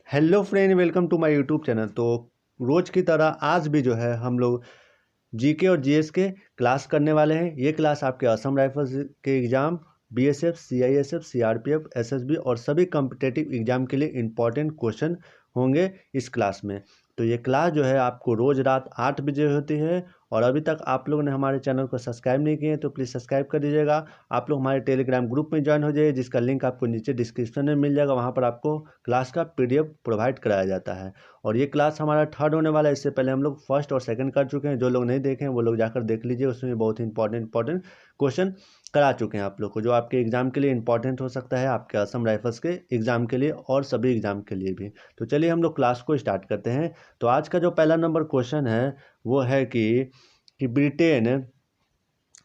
Hello friend, welcome to my YouTube channel. तो रोज़ की तरह आज भी जो है हम लोग जीके और जीएस के क्लास करने वाले हैं। ये क्लास आपके असम राइफल्स के exam, BSF, CISF, CRPF, SSB और सभी कॉम्पिटिटिव एग्ज़ाम के लिए इम्पॉर्टेंट क्वेश्चन होंगे इस क्लास में। तो ये क्लास जो है आपको रोज़ रात 8 बजे होती है। और अभी तक आप लोगों ने हमारे चैनल को सब्सक्राइब नहीं किए हैं तो प्लीज़ सब्सक्राइब कर दीजिएगा। आप लोग हमारे टेलीग्राम ग्रुप में ज्वाइन हो जाइए, जिसका लिंक आपको नीचे डिस्क्रिप्शन में मिल जाएगा। वहाँ पर आपको क्लास का पीडीएफ प्रोवाइड कराया जाता है। और ये क्लास हमारा थर्ड होने वाला है। इससे पहले हम लोग फर्स्ट और सेकंड कर चुके हैं। जो लोग नहीं देखे हैं वो लोग जाकर देख लीजिए, उसमें बहुत ही इंपॉर्टेंट क्वेश्चन करा चुके हैं आप लोग को, जो आपके एग्ज़ाम के लिए इंपॉर्टेंट हो सकता है, आपके असम राइफल्स के एग्ज़ाम के लिए और सभी एग्ज़ाम के लिए भी। तो चलिए हम लोग क्लास को स्टार्ट करते हैं। तो आज का जो पहला नंबर क्वेश्चन है वो है कि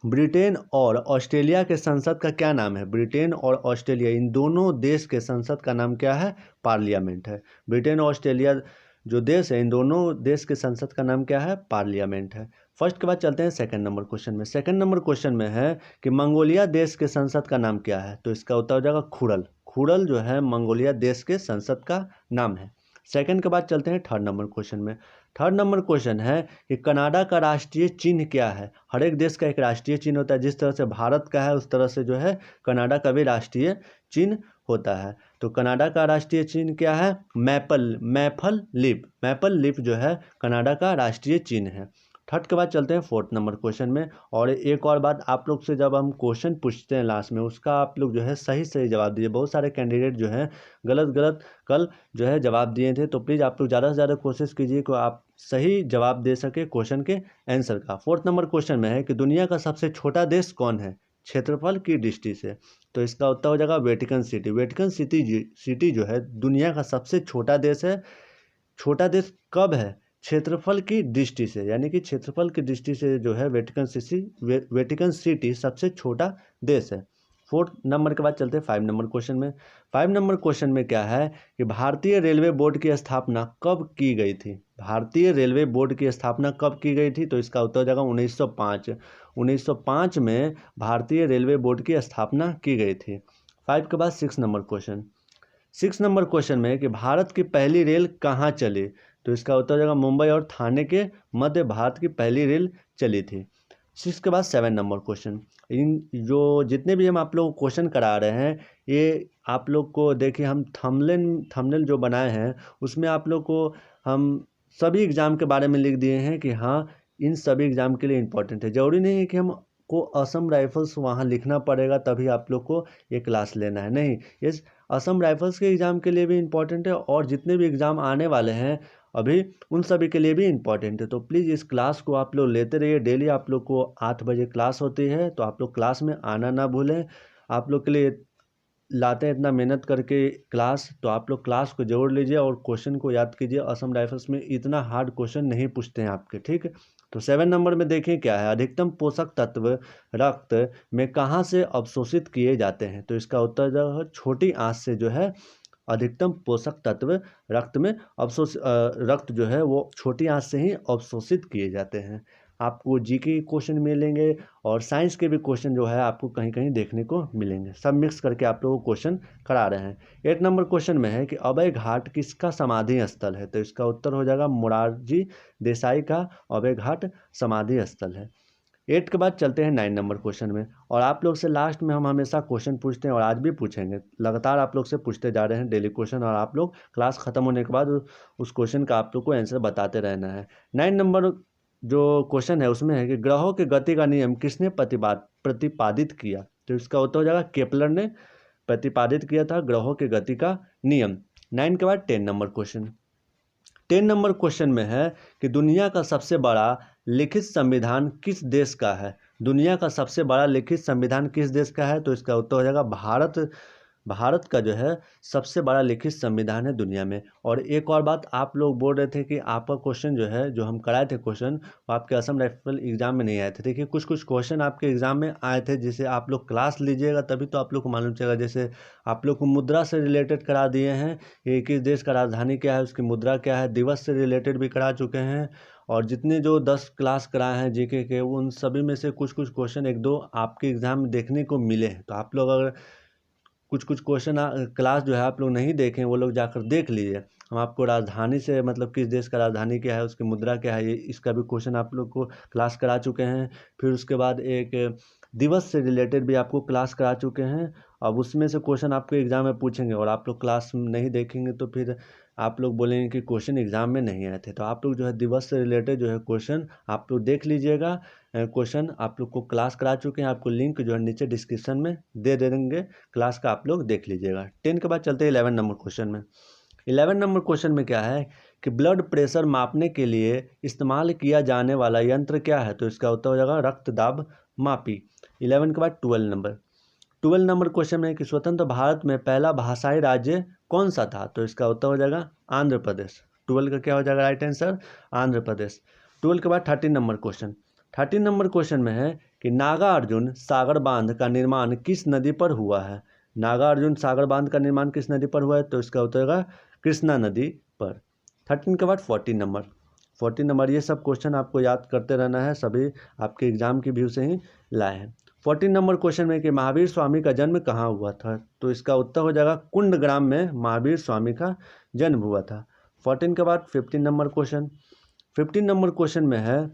ब्रिटेन और ऑस्ट्रेलिया के संसद का क्या नाम है। ब्रिटेन और ऑस्ट्रेलिया इन दोनों देश के संसद का नाम क्या है? पार्लियामेंट है। ब्रिटेन और ऑस्ट्रेलिया जो देश है, इन दोनों देश के संसद का नाम क्या है? पार्लियामेंट है। फर्स्ट के बाद चलते हैं सेकंड नंबर क्वेश्चन में। सेकंड नंबर क्वेश्चन में है कि मंगोलिया देश के संसद का नाम क्या है? तो इसका उत्तर हो जाएगा खुरल। खुरल जो है मंगोलिया देश के संसद का नाम है। सेकंड के बाद चलते हैं थर्ड नंबर क्वेश्चन में। थर्ड नंबर क्वेश्चन है कि कनाडा का राष्ट्रीय चिन्ह क्या है? हर एक देश का एक राष्ट्रीय चिन्ह होता है। जिस तरह से भारत का है उस तरह से जो है कनाडा का भी राष्ट्रीय चिन्ह होता है। तो कनाडा का राष्ट्रीय चिन्ह क्या है? मैपल लीफ जो है कनाडा का राष्ट्रीय चिन्ह है। थर्ड के बाद चलते हैं फोर्थ नंबर क्वेश्चन में। और एक और बात, आप लोग से जब हम क्वेश्चन पूछते हैं लास्ट में, उसका आप लोग जो है सही सही जवाब दीजिए। बहुत सारे कैंडिडेट जो हैं गलत गलत कल जो है जवाब दिए थे। तो प्लीज़ आप लोग ज़्यादा से ज़्यादा कोशिश कीजिए कि आप सही जवाब दे सके क्वेश्चन के आंसर का। फोर्थ नंबर क्वेश्चन में है कि दुनिया का सबसे छोटा देश कौन है क्षेत्रफल की दृष्टि से? तो इसका उत्तर हो जाएगा वेटिकन सिटी। वेटिकन सिटी जो है दुनिया का सबसे छोटा देश है। छोटा देश कब है? क्षेत्रफल की दृष्टि से, यानी कि क्षेत्रफल की दृष्टि से जो है वेटिकन सिटी सबसे छोटा देश है। फोर्थ नंबर के बाद चलते हैं फाइव नंबर क्वेश्चन में। फाइव नंबर क्वेश्चन में क्या है कि भारतीय रेलवे बोर्ड की स्थापना कब की गई थी? भारतीय रेलवे बोर्ड की स्थापना कब की गई थी? तो इसका उत्तर हो जाएगा 1905। 1905 में भारतीय रेलवे बोर्ड की स्थापना की गई थी। फाइव के बाद six number question. Six number question में कि भारत की पहली रेल कहाँ चली? तो इसका उत्तर हो जाएगा मुंबई और थाने के मध्य भारत की पहली रेल चली थी। सिक्स के बाद सेवन नंबर क्वेश्चन। इन जो जितने भी हम आप लोग क्वेश्चन करा रहे हैं, ये आप लोग को देखिए, हम थंबनेल जो बनाए हैं उसमें आप लोग को हम सभी एग्ज़ाम के बारे में लिख दिए हैं कि हाँ, इन सभी एग्ज़ाम के लिए इम्पोर्टेंट है। ज़रूरी नहीं है कि हम को असम राइफल्स वहाँ लिखना पड़ेगा तभी आप लोग को ये क्लास लेना है, नहीं। ये असम राइफल्स के एग्ज़ाम के लिए भी इम्पॉर्टेंट है और जितने भी एग्ज़ाम आने वाले हैं अभी, उन सभी के लिए भी इम्पॉर्टेंट है। तो प्लीज़ इस क्लास को आप लोग लेते रहिए। डेली आप लोग को 8 बजे क्लास होती है, तो आप लोग क्लास में आना ना भूलें। आप लोग के लिए लाते हैं इतना मेहनत करके क्लास, तो आप लोग क्लास को जरूर लीजिए और क्वेश्चन को याद कीजिए। असम राइफल्स में इतना हार्ड क्वेश्चन नहीं पूछते हैं आपके, ठीक है। तो सेवन नंबर में देखिए क्या है, अधिकतम पोषक तत्व रक्त में कहाँ से अवशोषित किए जाते हैं? तो इसका उत्तर जो है छोटी आंत से जो है अधिकतम पोषक तत्व रक्त जो है वो छोटी आंत से ही अवशोषित किए जाते हैं। आपको जीके के क्वेश्चन मिलेंगे और साइंस के भी क्वेश्चन जो है आपको कहीं कहीं देखने को मिलेंगे। सब मिक्स करके आप लोगों को क्वेश्चन करा रहे हैं। 8 नंबर क्वेश्चन में है कि अभय घाट किसका समाधि स्थल है? तो इसका उत्तर हो जाएगा मोरारजी देसाई का अभय घाट समाधि स्थल है। 8 के बाद चलते हैं 9 नंबर क्वेश्चन में। और आप लोग से लास्ट में हम हमेशा क्वेश्चन पूछते हैं और आज भी पूछेंगे। लगातार आप लोग से पूछते जा रहे हैं डेली क्वेश्चन, और आप लोग क्लास खत्म होने के बाद उस क्वेश्चन का आप लोग को आंसर बताते रहना है। 9 नंबर जो क्वेश्चन है उसमें है कि ग्रहों की गति का नियम किसने प्रतिपादित किया? तो इसका उत्तर हो जाएगा केपलर ने प्रतिपादित किया था ग्रहों की गति का नियम। 9 के बाद 10 नंबर क्वेश्चन। 10 नंबर क्वेश्चन में है कि दुनिया का सबसे बड़ा लिखित संविधान किस देश का है? दुनिया का सबसे बड़ा लिखित संविधान किस देश का है? तो इसका उत्तर हो जाएगा भारत। भारत का जो है सबसे बड़ा लिखित संविधान है दुनिया में। और एक और बात, आप लोग बोल रहे थे कि आपका क्वेश्चन जो है, जो हम कराए थे क्वेश्चन, वो आपके असम राइफल एग्जाम में नहीं आए थे। देखिए, कुछ कुछ क्वेश्चन आपके एग्जाम में आए थे, जिसे आप लोग क्लास लीजिएगा तभी तो आप लोग को मालूम चलेगा। जैसे आप लोग को मुद्रा से रिलेटेड करा दिए हैं, ये किस देश का राजधानी क्या है, उसकी मुद्रा क्या है। दिवस से रिलेटेड भी करा चुके हैं। और जितने जो 10 क्लास कराए हैं जीके के, उन सभी में से कुछ कुछ क्वेश्चन एक दो आपके एग्जाम में देखने को मिले हैं। तो आप लोग अगर कुछ क्वेश्चन क्लास जो है आप लोग नहीं देखें, वो लोग जाकर देख लीजिए। हम आपको राजधानी से मतलब किस देश का राजधानी क्या है, उसकी मुद्रा क्या है, ये इसका भी क्वेश्चन आप लोग को क्लास करा चुके हैं। फिर उसके बाद एक दिवस से रिलेटेड भी आपको क्लास करा चुके हैं। अब उसमें से क्वेश्चन आपको एग्जाम में पूछेंगे और आप लोग क्लास नहीं देखेंगे तो फिर आप लोग बोलेंगे कि क्वेश्चन एग्जाम में नहीं आए थे। तो आप लोग जो है दिवस से रिलेटेड जो है क्वेश्चन आप लोग देख लीजिएगा। क्वेश्चन आप लोग को क्लास करा चुके हैं, आपको लिंक जो है नीचे डिस्क्रिप्शन में दे देंगे, क्लास का आप लोग देख लीजिएगा। 10 के बाद चलते हैं 11 नंबर क्वेश्चन में। 11 नंबर क्वेश्चन में क्या है कि ब्लड प्रेशर मापने के लिए इस्तेमाल किया जाने वाला यंत्र क्या है? तो इसका उत्तर हो जाएगा रक्तदाब मापी। 11 के बाद 12 नंबर क्वेश्चन में कि स्वतंत्र भारत में पहला भाषाई राज्य कौन सा था? तो इसका उत्तर हो जाएगा आंध्र प्रदेश। 12 का क्या हो जाएगा राइट आंसर? आंध्र प्रदेश। 12 के बाद 13 नंबर क्वेश्चन। 13 नंबर क्वेश्चन में है कि नागार्जुन सागर बांध का निर्माण किस नदी पर हुआ है? नागार्जुन सागर बांध का निर्माण किस नदी पर हुआ है? तो इसका उत्तर होगा कृष्णा नदी पर। 13 के बाद 14 नंबर ये सब क्वेश्चन आपको याद करते रहना है, सभी आपके एग्जाम की व्यू से ही लाए हैं। 14 नंबर क्वेश्चन में कि महावीर स्वामी का जन्म कहाँ हुआ था? तो इसका उत्तर हो जाएगा कुंडग्राम में महावीर स्वामी का जन्म हुआ था। 14 के बाद 15 नंबर क्वेश्चन। 15 नंबर क्वेश्चन में है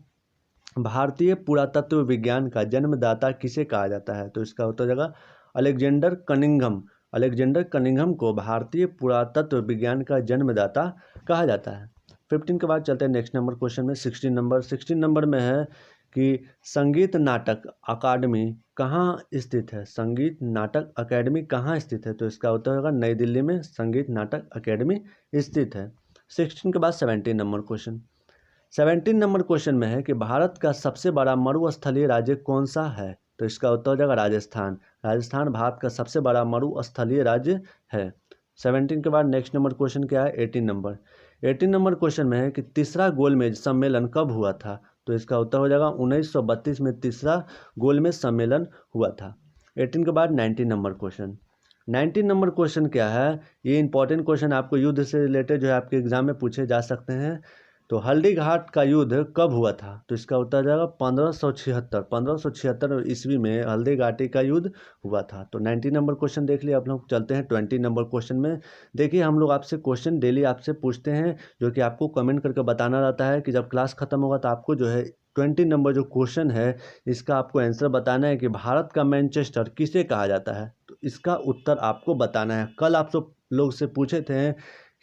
भारतीय पुरातत्व विज्ञान का जन्मदाता किसे कहा जाता है? तो इसका उत्तर हो जाएगा अलेक्जेंडर कनिंघम। अलेक्जेंडर कनिंघम को भारतीय पुरातत्व विज्ञान का जन्मदाता कहा जाता है। 15 के बाद चलते हैं नेक्स्ट नंबर क्वेश्चन में 16 नंबर में है कि संगीत नाटक अकादमी कहाँ स्थित है? संगीत नाटक अकेडमी कहाँ स्थित है? तो इसका उत्तर होगा नई दिल्ली में संगीत नाटक अकेडमी स्थित है। 16 के बाद 17 नंबर क्वेश्चन। 17 नंबर क्वेश्चन में है कि भारत का सबसे बड़ा मरुस्थलीय राज्य कौन सा है? तो इसका उत्तर हो जाएगा राजस्थान। राजस्थान भारत का सबसे बड़ा मरुस्थलीय राज्य है। 17 के बाद नेक्स्ट नंबर क्वेश्चन क्या है? 18 नंबर क्वेश्चन में है कि तीसरा गोलमेज सम्मेलन कब हुआ था? तो इसका उत्तर हो जाएगा 1932 में तीसरा गोलमेज सम्मेलन हुआ था। 18 के बाद 19 नंबर क्वेश्चन। 19 नंबर क्वेश्चन क्या है? ये इंपॉर्टेंट क्वेश्चन आपको युद्ध से रिलेटेड जो है आपके एग्जाम में पूछे जा सकते हैं। तो हल्दी घाट का युद्ध कब हुआ था? तो इसका उत्तर जाएगा 1576 ईस्वी में हल्दी घाटी का युद्ध हुआ था। तो 19 नंबर क्वेश्चन देख लिया। आप लोग चलते हैं 20 नंबर क्वेश्चन में। देखिए हम लोग आपसे क्वेश्चन डेली आपसे पूछते हैं, जो कि आपको कमेंट करके बताना रहता है कि जब क्लास खत्म होगा तो आपको जो है 20 नंबर जो क्वेश्चन है इसका आपको आंसर बताना है कि भारत का मैनचेस्टर किसे कहा जाता है। तो इसका उत्तर आपको बताना है। कल आप सब लोग से पूछे थे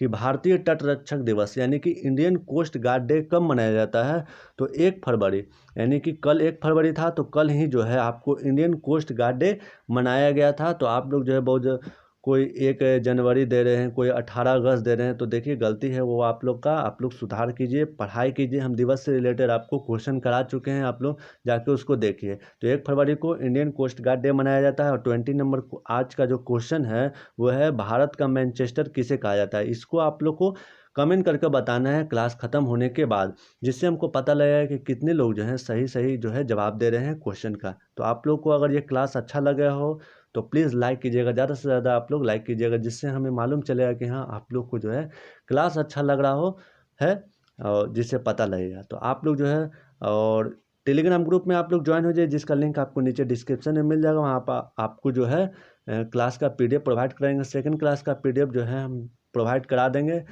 कि भारतीय तटरक्षक दिवस यानी कि इंडियन कोस्ट गार्ड डे कब मनाया जाता है? तो 1 फरवरी, यानी कि कल 1 फरवरी था, तो कल ही जो है आपको इंडियन कोस्ट गार्ड डे मनाया गया था। तो आप लोग जो है बहुत कोई 1 जनवरी दे रहे हैं, कोई 18 अगस्त दे रहे हैं, तो देखिए गलती है वो आप लोग का। आप लोग सुधार कीजिए, पढ़ाई कीजिए। हम दिवस से रिलेटेड आपको क्वेश्चन करा चुके हैं, आप लोग जाके उसको देखिए। तो 1 फरवरी को इंडियन कोस्ट गार्ड डे मनाया जाता है। और 20 नंबर आज का जो क्वेश्चन है वो है भारत का मैनचेस्टर किसे कहा जाता है। इसको आप लोग को कमेंट करके बताना है क्लास ख़त्म होने के बाद, जिससे हमको पता लगेगा कि कितने लोग जो हैं सही जो है जवाब दे रहे हैं क्वेश्चन का। तो आप लोग को अगर ये क्लास अच्छा लगा हो तो प्लीज़ लाइक कीजिएगा, ज़्यादा से ज़्यादा आप लोग लाइक कीजिएगा, जिससे हमें मालूम चलेगा कि हाँ आप लोग को जो है क्लास अच्छा लग रहा हो है, और जिससे पता लगेगा। तो आप लोग जो है और टेलीग्राम ग्रुप में आप लोग ज्वाइन हो जाइए, जिसका लिंक आपको नीचे डिस्क्रिप्शन में मिल जाएगा। वहाँ पर आपको जो है क्लास का PDF प्रोवाइड कराएंगे। सेकंड क्लास का PDF जो है हम प्रोवाइड करा देंगे,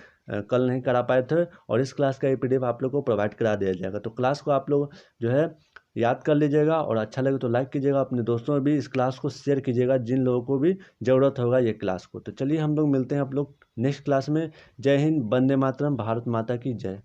कल नहीं करा पाए थे, और इस क्लास का ये PDF आप लोग को प्रोवाइड करा दिया जाएगा। तो क्लास को आप लोग जो है याद कर लीजिएगा, और अच्छा लगे तो लाइक कीजिएगा, अपने दोस्तों में भी इस क्लास को शेयर कीजिएगा जिन लोगों को भी ज़रूरत होगा ये क्लास को। तो चलिए हम लोग मिलते हैं आप लोग नेक्स्ट क्लास में। जय हिंद, वंदे मातरम, भारत माता की जय।